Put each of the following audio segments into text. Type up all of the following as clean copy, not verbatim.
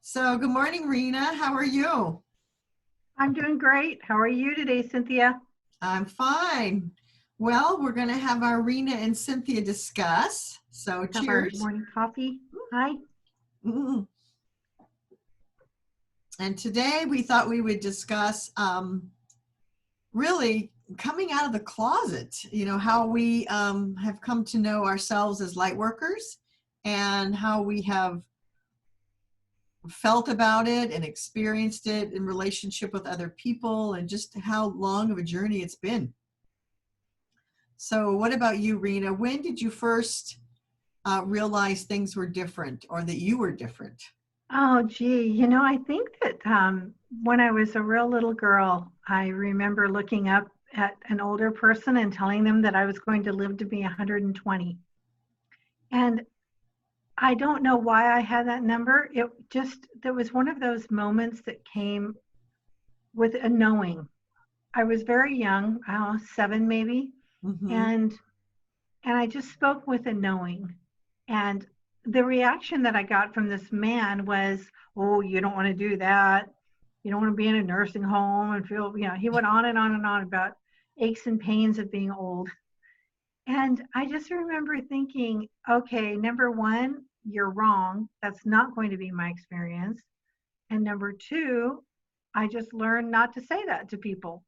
So good morning, Rena. How are you? I'm doing great. How are you today, Cynthia? I'm fine. Well, we're going to have our Rena and Cynthia discuss. So Have our cheers. morning coffee. Hi. Mm. And today we thought we would discuss really coming out of the closet, how we have come to know ourselves as light workers and how we have felt about it and experienced it in relationship with other people and just how long of a journey it's been. So what about you, Rena? When did you first realize things were different or that you were different? Oh, gee. I think that when I was a real little girl, I remember looking up at an older person and telling them that I was going to live to be 120. And I don't know why I had that number. There was one of those moments that came with a knowing. I was very young, 7 maybe, Mm-hmm. and I just spoke with a knowing. And the reaction that I got from this man was, "Oh, you don't want to do that. You don't want to be in a nursing home and feel," he went on and on and on about aches and pains of being old. And I just remember thinking, okay, number one, you're wrong. That's not going to be my experience. And number two, I just learned not to say that to people.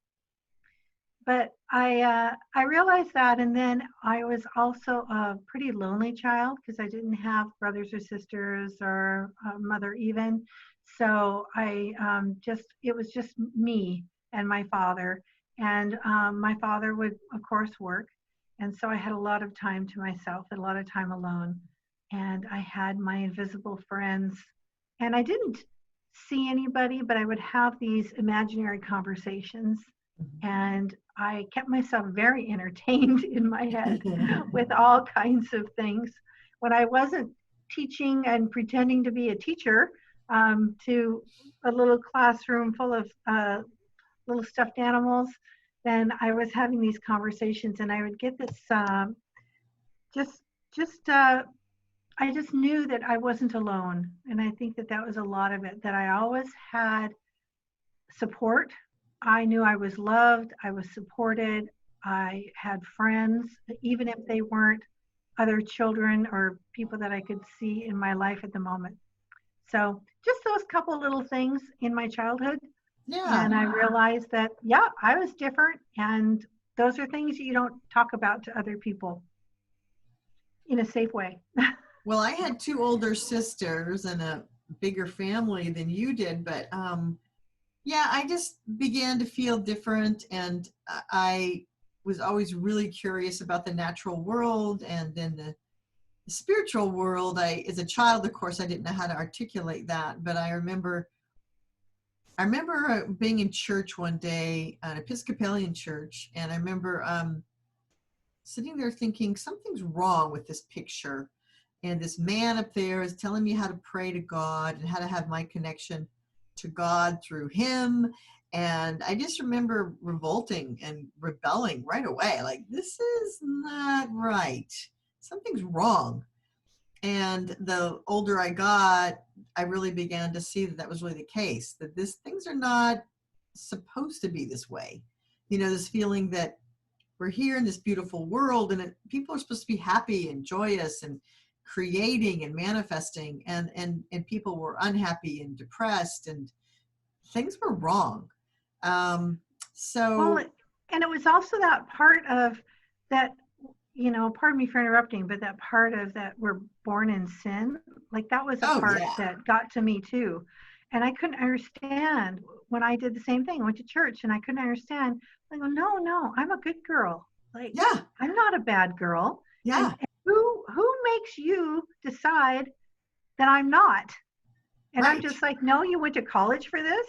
But I realized that, and then I was also a pretty lonely child because I didn't have brothers or sisters or a mother even. So I just it was just me and my father, and my father would of course work, and so I had a lot of time to myself, and a lot of time alone, and I had my invisible friends, and I didn't see anybody, but I would have these imaginary conversations, and I kept myself very entertained in my head with all kinds of things. When I wasn't teaching and pretending to be a teacher to a little classroom full of little stuffed animals, then I was having these conversations, and I would get this just just I just knew that I wasn't alone, and I think that that was a lot of it. That I always had support. I knew I was loved, I was supported, I had friends, even if they weren't other children or people that I could see in my life at the moment. So, just those couple little things in my childhood. Yeah. And I realized that, yeah, I was different. And those are things you don't talk about to other people in a safe way. Well, I had two older sisters and a bigger family than you did, but yeah, I just began to feel different, and I was always really curious about the natural world and then the spiritual world. As a child, of course, I didn't know how to articulate that, but I remember being in church one day, an Episcopalian church, and I remember sitting there thinking something's wrong with this picture. And this man up there is telling me how to pray to God and how to have my connection to God through him. And I just remember revolting and rebelling right away. Like, this is not right. Something's wrong. And the older I got, I really began to see that that was really the case, that things are not supposed to be this way. This feeling that we're here in this beautiful world, and people are supposed to be happy and joyous and creating and manifesting, and people were unhappy and depressed, and things were wrong. um Well, so and it was also that part of that, pardon me for interrupting, but that part of that we're born in sin, like that was a oh part yeah. that got to me too. And I couldn't understand when I did the same thing. I went to church and I couldn't understand. I go, no, no, I'm a good girl. Like, Yeah. I'm not a bad girl. Yeah. And who makes you decide that I'm not? And I'm Right. just like, no, you went to college for this?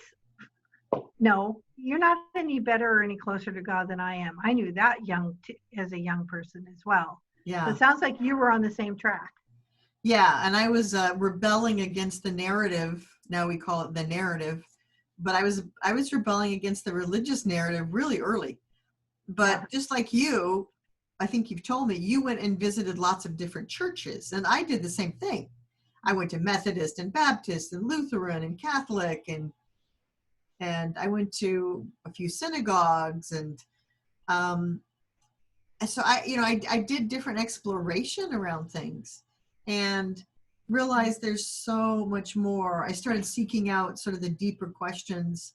No, you're not any better or any closer to God than I am. I knew that as a young person as well. So Yeah. it sounds like you were on the same track. Yeah, and I was rebelling against the narrative. Now we call it the narrative, but I was rebelling against the religious narrative really early. Yeah. But just like you, I think you've told me you went and visited lots of different churches, and I did the same thing. I went to Methodist and Baptist and Lutheran and Catholic, and I went to a few synagogues, and so I did different exploration around things, and realized there's so much more. I started seeking out sort of the deeper questions,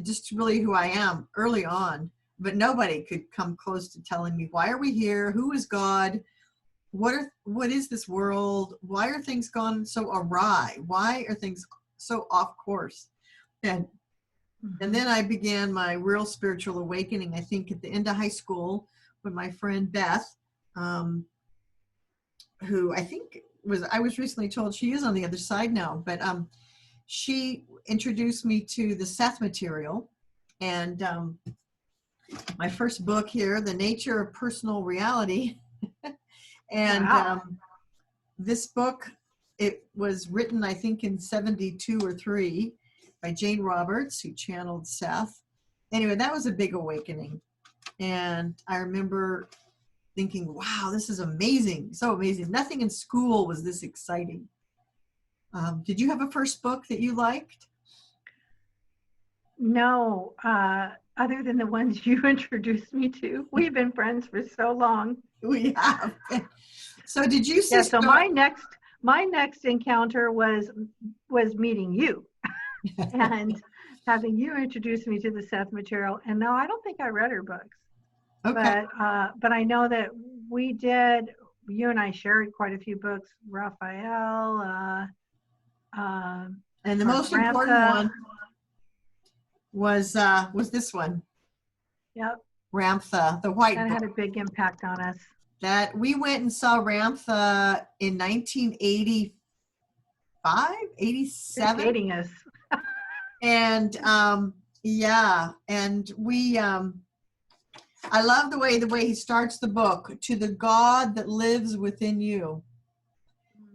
just really who I am early on, but nobody could come close to telling me, why are we here? Who is God? What is this world? Why are things gone so awry? Why are things so off course? And then I began my real spiritual awakening, I think, at the end of high school, when my friend Beth, who I was recently told she is on the other side now, but she introduced me to the Seth material, and my first book here, The Nature of Personal Reality. And Wow. this book, it was written, I think, in 72 or 3 by Jane Roberts, who channeled Seth. Anyway, that was a big awakening. And I remember thinking, wow, this is amazing, so amazing. Nothing in school was this exciting. Did you have a first book that you liked? No, other than the ones you introduced me to. We've been friends for so long. We have. So did you Yeah, see so my next encounter was meeting you and having you introduce me to the Seth material. And no, I don't think I read her books. Okay. But I know that you and I shared quite a few books, Raphael, And the most important Ramtha. one was this one, Yep, Ramtha, the white that book. had a big impact on us. That we went and saw Ramtha in 1985, 87. You're dating us. And yeah, and we I love the way he starts the book, to the God that lives within you.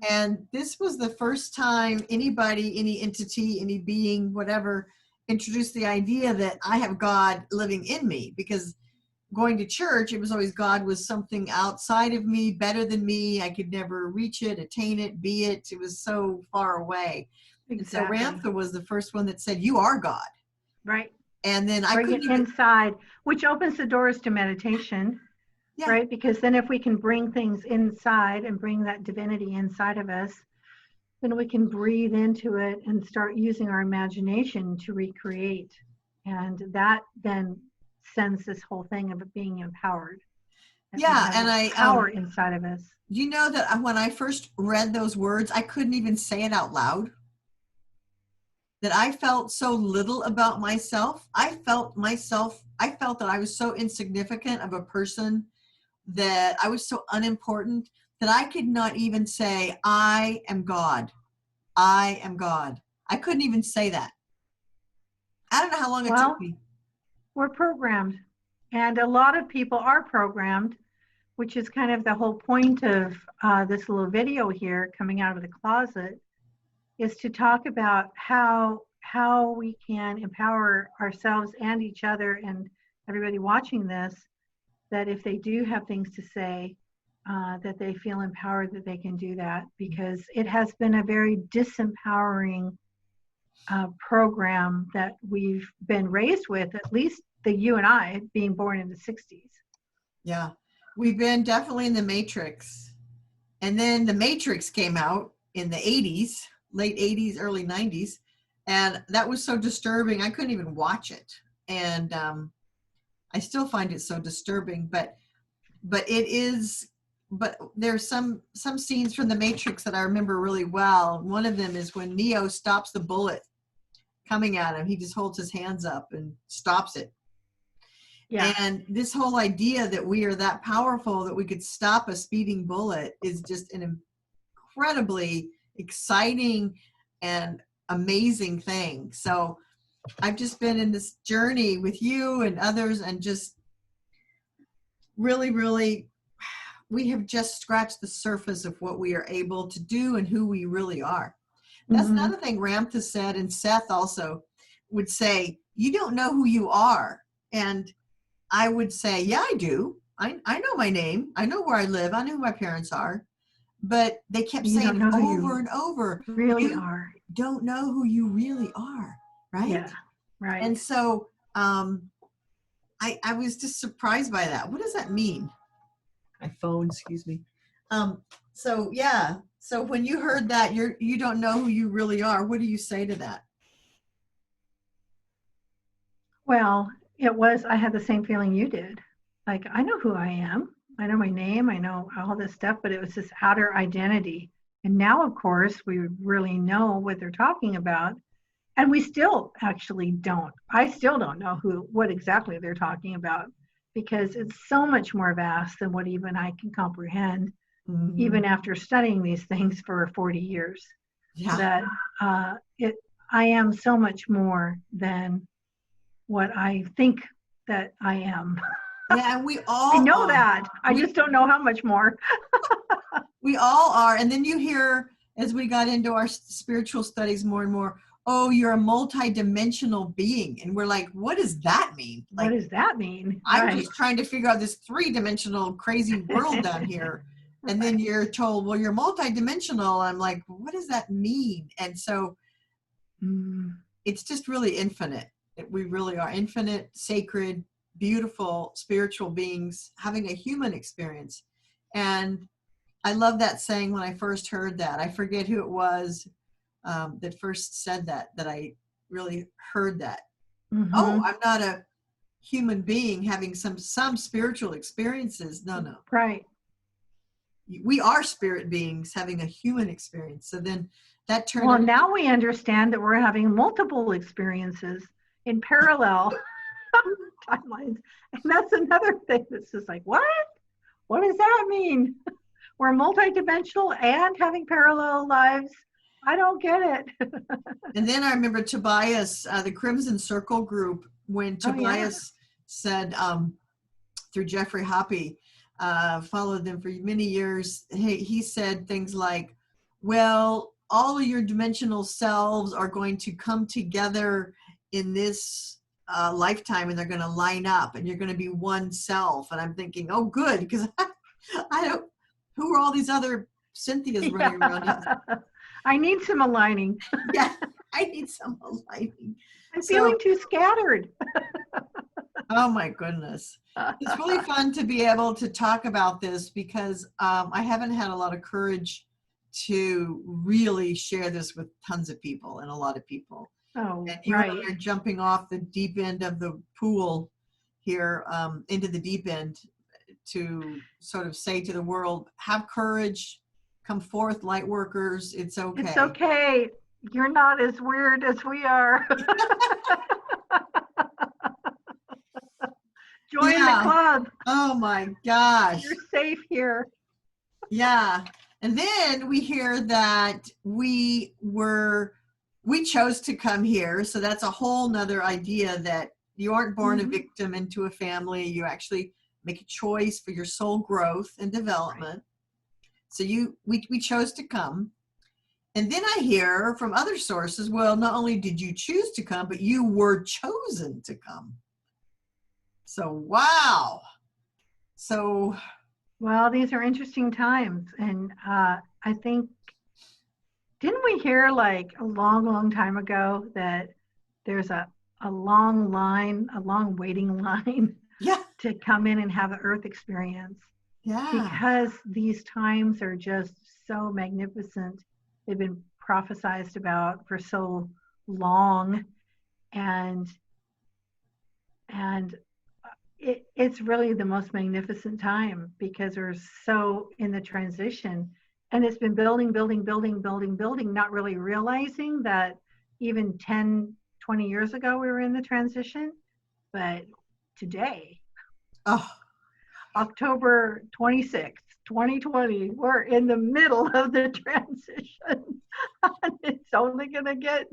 And this was the first time anybody, any entity, any being, whatever, introduced the idea that I have God living in me. Because going to church, it was always God was something outside of me, better than me. I could never reach it, attain it, be it. It was so far away. Exactly. And so Ramtha was the first one that said, you are God. Right. And then I Bring couldn't it even, inside, which opens the doors to meditation, yeah. right? Because then if we can bring things inside and bring that divinity inside of us, then we can breathe into it and start using our imagination to recreate. And that then sends this whole thing of being empowered. Yeah, and I power inside of us. Do you know that when I first read those words, I couldn't even say it out loud? That I felt so little about myself. I felt that I was so insignificant of a person, that I was so unimportant, that I could not even say, I am God. I am God. I couldn't even say that. I don't know how long it took me. We're programmed. And a lot of people are programmed, which is kind of the whole point of this little video here, coming out of the closet, is to talk about how we can empower ourselves and each other and everybody watching this, that if they do have things to say, that they feel empowered that they can do that, because it has been a very disempowering program that we've been raised with, at least you and I, being born in the 60s. Yeah, we've been definitely in the Matrix. And then the Matrix came out in the 80s, late 80s, early 90s. And that was so disturbing. I couldn't even watch it. And I still find it so disturbing, but there's some scenes from the Matrix that I remember really well. One of them is when Neo stops the bullet coming at him. He just holds his hands up and stops it. Yeah. And this whole idea that we are that powerful that we could stop a speeding bullet is just an incredibly exciting and amazing thing. So I've just been in this journey with you and others, and just really, really, we have just scratched the surface of what we are able to do and who we really are. That's another thing Ramtha said, and Seth also would say, you don't know who you are. And I would say, yeah, I do. I know my name. I know where I live. I know who my parents are. but they kept You don't saying know who over you and over, really you are. don't know who you really are, right? Yeah, right. And so I was just surprised by that. What does that mean? My phone, excuse me. Um, so yeah, so when you heard that you don't know who you really are, what do you say to that? Well, I had the same feeling you did. Like, I know who I am. I know my name. I know all this stuff, but it was this outer identity. And now, of course, we really know what they're talking about. And we still actually don't. I still don't know what exactly they're talking about because it's so much more vast than what even I can comprehend, Mm-hmm. even after studying these things for 40 years. Yeah. That I am so much more than what I think that I am. Yeah, and we I all know are. that. I We just don't know how much more. we all are. And then you hear, as we got into our spiritual studies more and more, oh, you're a multi-dimensional being. And we're like, what does that mean? What Like, does that mean? I'm Right. just trying to figure out this three-dimensional crazy world down here. And then Right. you're told, well, you're multi-dimensional. I'm like, what does that mean? And so Mm. it's just really infinite. We really are infinite, sacred, beautiful, spiritual beings having a human experience. And I love that saying when I first heard that. I forget who it was that first said that I really heard that. Oh, Mm-hmm. I'm not a human being having some spiritual experiences. No, no. Right. We are spirit beings having a human experience. So then that turned Well, everything. now we understand that we're having multiple experiences in parallel timelines. And that's another thing that's just like, what? What does that mean? We're multidimensional and having parallel lives. I don't get it. And then I remember Tobias, the Crimson Circle group, when Oh, yeah. Tobias said through Jeffrey Hoppe, followed them for many years, he said things like, well, all of your dimensional selves are going to come together in this lifetime and they're going to line up and you're going to be one self. And I'm thinking, oh, good, because I don't, who are all these other Cynthias running around? Yeah. I need some aligning. Yeah, I need some aligning. I'm So, feeling too scattered. oh my goodness. It's really fun to be able to talk about this because I haven't had a lot of courage to really share this with tons of people and a lot of people. Oh, And you and right. I are jumping off the deep end of the pool here into the deep end to sort of say to the world, have courage, come forth, light workers. It's It's okay. okay. You're not as weird as we are. Join the Yeah. club. Oh my gosh. You're safe here. Yeah. And then we hear that we chose to come here. So that's a whole nother idea that you aren't born a Mm-hmm. victim into a family. You actually make a choice for your soul growth and Right. development. So we chose to come. And then I hear from other sources, well, not only did you choose to come, but you were chosen to come. So wow. So Well, these are interesting times. And I think, didn't we hear like a long, long time ago that there's a long line, a long waiting line yeah, to come in and have an earth experience yeah. because these times are just so magnificent. They've been prophesized about for so long, and and it's really the most magnificent time because we're so in the transition, and it's been building, building, building, building, building, not really realizing that even 10, 20 years ago we were in the transition, but today, Oh, October 26th, 2020, we're in the middle of the transition. And it's only going to get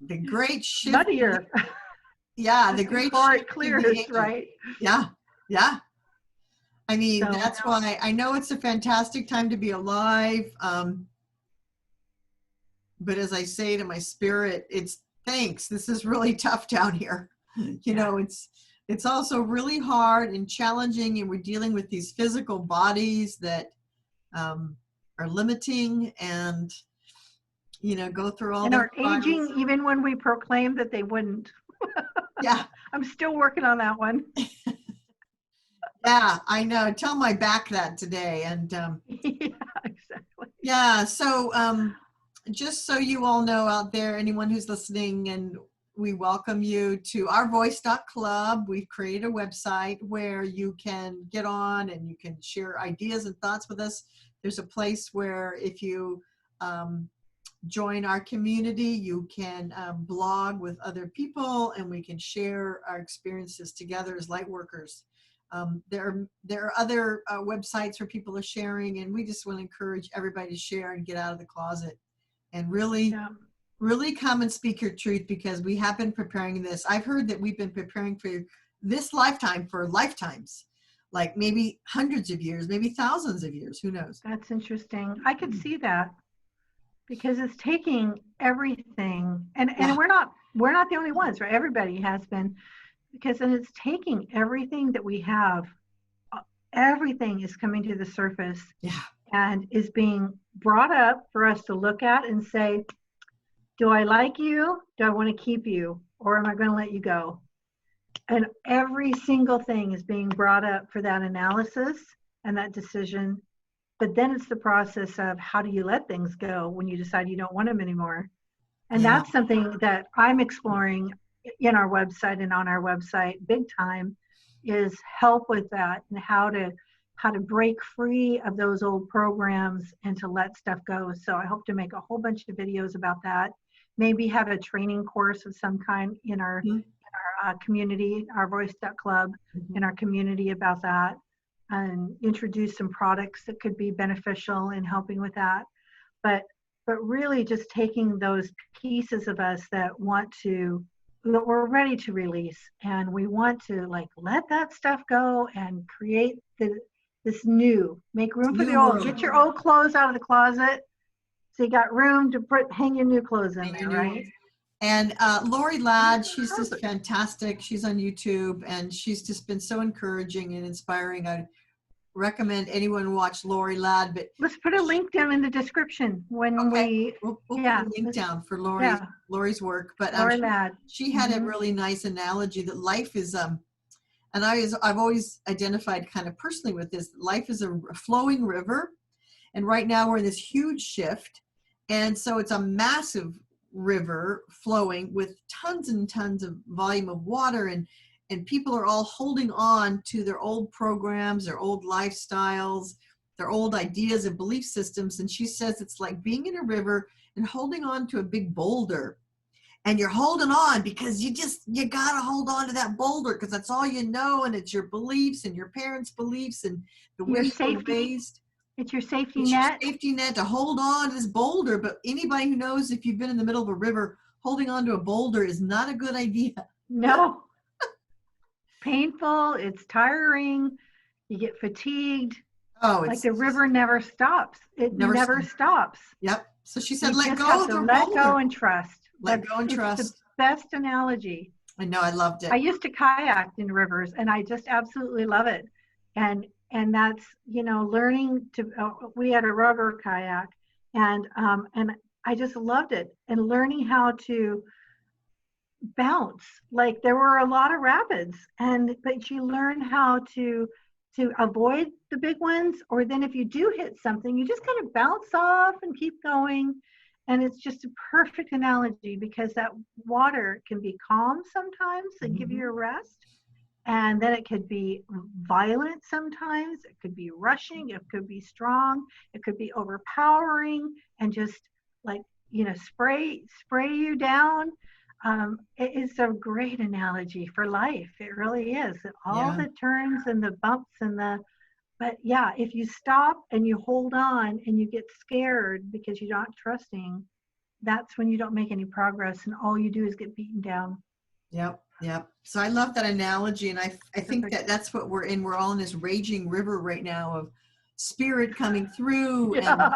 the great shift. nuttier Yeah, the great before shift it of the clears, ages. right? Yeah, yeah. I mean, So, that's why I know it's a fantastic time to be alive. But as I say to my spirit, it's thanks. This is really tough down here. You yeah, know, it's also really hard and challenging, and we're dealing with these physical bodies that are limiting and, go through all And their are trials. aging even when we proclaim that they wouldn't. Yeah. I'm still working on that one. Yeah, I know. Tell my back that today. And Yeah, exactly. yeah, so just so you all know out there, anyone who's listening, and we welcome you to our Voice.club. We've created a website where you can get on and you can share ideas and thoughts with us. There's a place where if you join our community, you can blog with other people and we can share our experiences together as Lightworkers. There are other websites where people are sharing, and we just want to encourage everybody to share and get out of the closet and really come and speak your truth, because we have been preparing this. I've heard that we've been preparing for this lifetime for lifetimes, like maybe hundreds of years, maybe thousands of years, who knows? That's interesting. I could see that, because it's taking everything, and we're not the only ones, right? Everybody has been, because then it's taking everything that we have. Everything is coming to the surface, and is being brought up for us to look at and say, do I like you? Do I want to keep you? Or am I going to let you go? And every single thing is being brought up for that analysis and that decision. But then it's the process of, how do you let things go when you decide you don't want them anymore? And that's something that I'm exploring in our website and on our website big time, is help with that, and how to break free of those old programs and to let stuff go. So I hope to make a whole bunch of videos about that. Maybe have a training course of some kind in our community, our Voice.club, in our community about that, and introduce some products that could be beneficial in helping with that. But really just taking those pieces of us that we're ready to release, and we want to let that stuff go and create this new, make room for the old. Get your old clothes out of the closet, so you got room to hang your new clothes in there, right? And Lori Ladd, she's just fantastic. She's on YouTube, and she's just been so encouraging and inspiring. I recommend anyone watch Lori Ladd. But let's put a link down in the description when we'll put a link down for Lori's work. But Lori Ladd, she had a really nice analogy that life is and I've always identified kind of personally with this. Life is a flowing river, and right now we're in this huge shift, and so it's a massive river flowing with tons and tons of volume of water, and people are all holding on to their old programs, their old lifestyles, their old ideas and belief systems. And she says it's like being in a river and holding on to a big boulder, and you're holding on because you gotta hold on to that boulder because that's all you know, and it's your beliefs and your parents' beliefs and the way you were raised. It's your safety net. Your safety net to hold on to this boulder. But anybody who knows, if you've been in the middle of a river, holding on to a boulder is not a good idea. No. Painful. It's tiring. You get fatigued. Oh, it's like the river never stops. It never stops. Yep. So she said, let go of the boulder. Let go and trust. Let go and trust. It's the best analogy. I know. I loved it. I used to kayak in rivers, and I just absolutely love it. And that's, learning to, we had a rubber kayak, and I just loved it, and learning how to bounce. Like, there were a lot of rapids, but you learn how to avoid the big ones, or then if you do hit something, you just kind of bounce off and keep going. And it's just a perfect analogy, because that water can be calm sometimes and give you a rest. And then it could be violent sometimes. It could be rushing. It could be strong. It could be overpowering and just spray you down. It is a great analogy for life. It really is. All the turns and the bumps but if you stop and you hold on and you get scared because you're not trusting, that's when you don't make any progress, and all you do is get beaten down. Yep. So I love that analogy, and I think that's what we're in. We're all in this raging river right now of spirit coming through and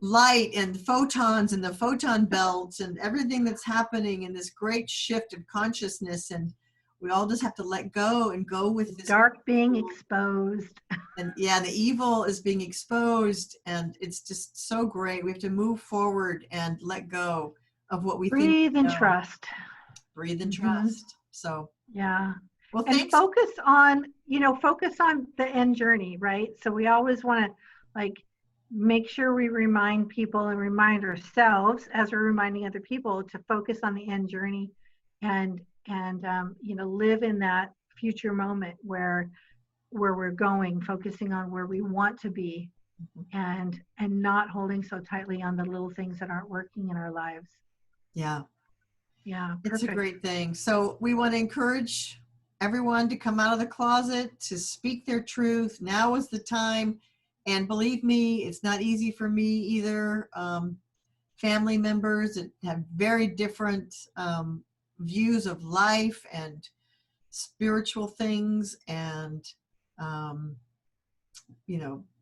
light and photons and the photon belts and everything that's happening in this great shift of consciousness. And We all just have to let go and go with this. Dark being exposed. And yeah, the evil is being exposed, and it's just so great. We have to move forward and let go of what we think Breathe we and know. trust. Breathe and Mm-hmm. trust. So, Yeah. well, And thanks. focus on, focus on the end journey, right? So we always want to like make sure we remind people and remind ourselves as we're reminding other people to focus on the end journey and live in that future moment where we're going, focusing on where we want to be, and not holding so tightly on the little things that aren't working in our lives. Yeah. Yeah, It's a perfect. great thing. So we want to encourage everyone to come out of the closet, to speak their truth. Now is the time. And believe me, it's not easy for me either. Family members that have very different views of life and spiritual things and,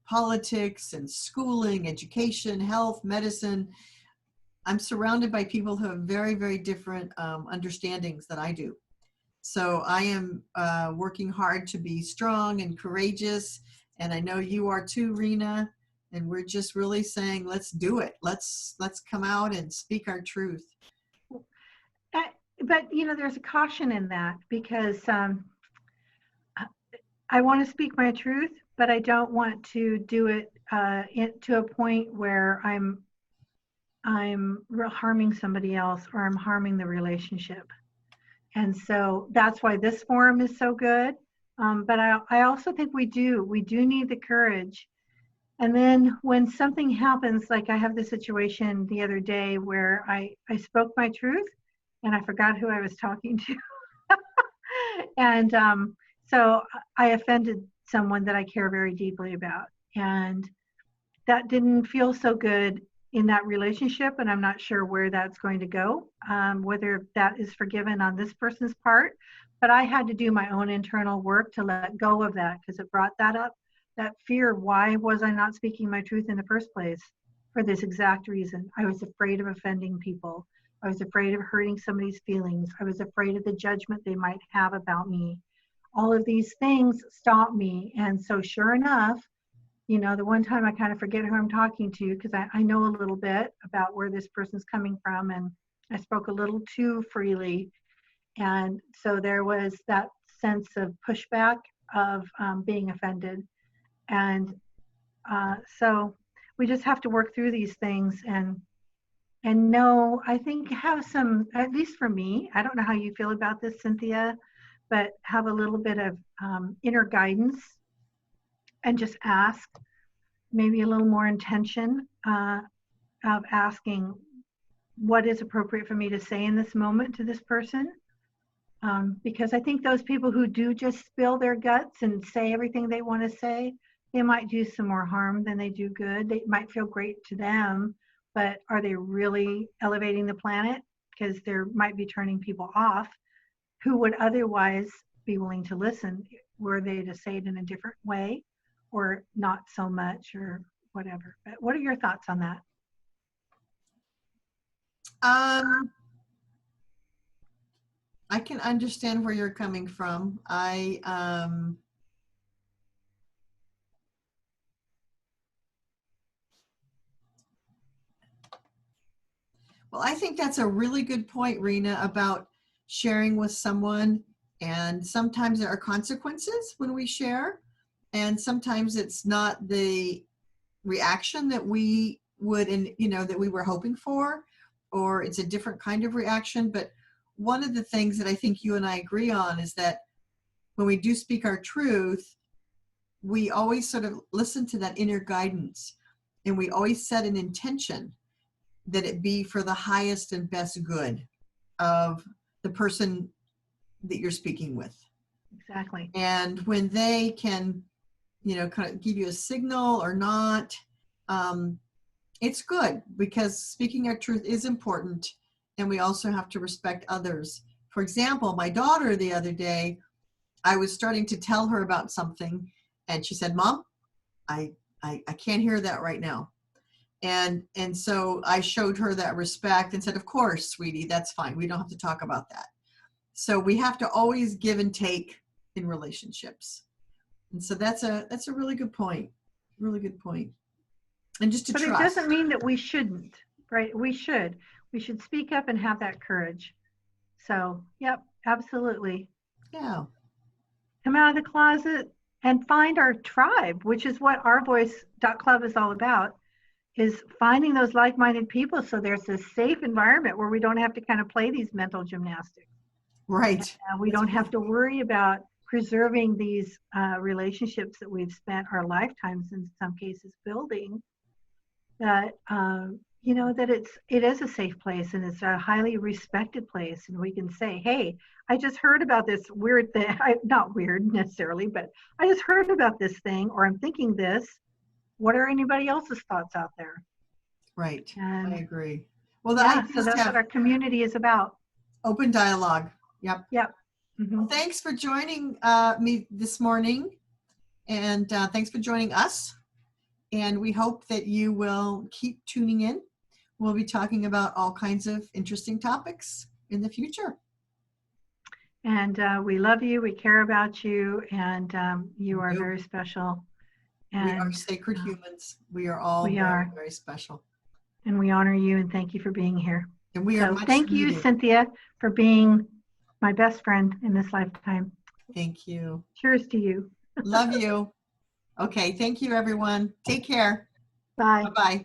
politics and schooling, education, health, medicine. I'm surrounded by people who have very, very different understandings than I do. So I am working hard to be strong and courageous. And I know you are too, Rena. And we're just really saying, let's do it. Let's come out and speak our truth. But there's a caution in that because I want to speak my truth, but I don't want to do it to a point where I'm harming somebody else or I'm harming the relationship. And so that's why this forum is so good. But I also think we do need the courage. And then when something happens, like I have the situation the other day where I spoke my truth and I forgot who I was talking to. And so I offended someone that I care very deeply about. And that didn't feel so good in that relationship. And I'm not sure where that's going to go, whether that is forgiven on this person's part. But I had to do my own internal work to let go of that because it brought that up, that fear. Why was I not speaking my truth in the first place? For this exact reason. I was afraid of offending people. I was afraid of hurting somebody's feelings. I was afraid of the judgment they might have about me. All of these things stopped me. And so sure enough, the one time I kind of forget who I'm talking to because I know a little bit about where this person's coming from, and I spoke a little too freely. And so there was that sense of pushback of being offended. And so we just have to work through these things and know, I think, have some, at least for me, I don't know how you feel about this, Cynthia, but have a little bit of inner guidance and just ask, maybe a little more intention of asking what is appropriate for me to say in this moment to this person. Because I think those people who do just spill their guts and say everything they want to say, they might do some more harm than they do good. They might feel great to them, but are they really elevating the planet? Because they might be turning people off who would otherwise be willing to listen were they to say it in a different way or not so much or whatever. But what are your thoughts on that? I can understand where you're coming from. Well, I think that's a really good point, Rena, about sharing with someone. And sometimes there are consequences when we share. And sometimes it's not the reaction that we would, that we were hoping for, or it's a different kind of reaction. But one of the things that I think you and I agree on is that when we do speak our truth, we always sort of listen to that inner guidance, and we always set an intention that it be for the highest and best good of the person that you're speaking with. Exactly. And when they can, kind of give you a signal or not, it's good, because speaking our truth is important, and we also have to respect others. For example, my daughter the other day, I was starting to tell her about something, and she said, "Mom, I can't hear that right now." And so I showed her that respect and said, "Of course, sweetie, that's fine. We don't have to talk about that." So we have to always give and take in relationships. And so that's a really good point. Really good point. And just to But trust. it doesn't mean that we shouldn't, right? We should speak up and have that courage. So, yep, absolutely. Yeah. Come out of the closet and find our tribe, which is what Our Voice Club is all about, is finding those like-minded people so there's a safe environment where we don't have to kind of play these mental gymnastics. Right. We don't have to worry about preserving these relationships that we've spent our lifetimes in some cases building. That that it is a safe place and it's a highly respected place, and we can say, hey, I just heard about this weird thing. Not weird necessarily, but I just heard about this thing, or I'm thinking this. What are anybody else's thoughts out there? Right. And I agree. Well, so that's what our community is about. Open dialogue. Yep. Mm-hmm. Well, thanks for joining me this morning, and thanks for joining us. And we hope that you will keep tuning in. We'll be talking about all kinds of interesting topics in the future. And we love you. We care about you. And you are very special. And, we are sacred humans. We are all very, very special. And we honor you and thank you for being here. And we are much thank needed. you, Cynthia, for being my best friend in this lifetime. Thank you. Cheers to you. Love you. Okay. Thank you, everyone. Take care. Bye. Bye-bye.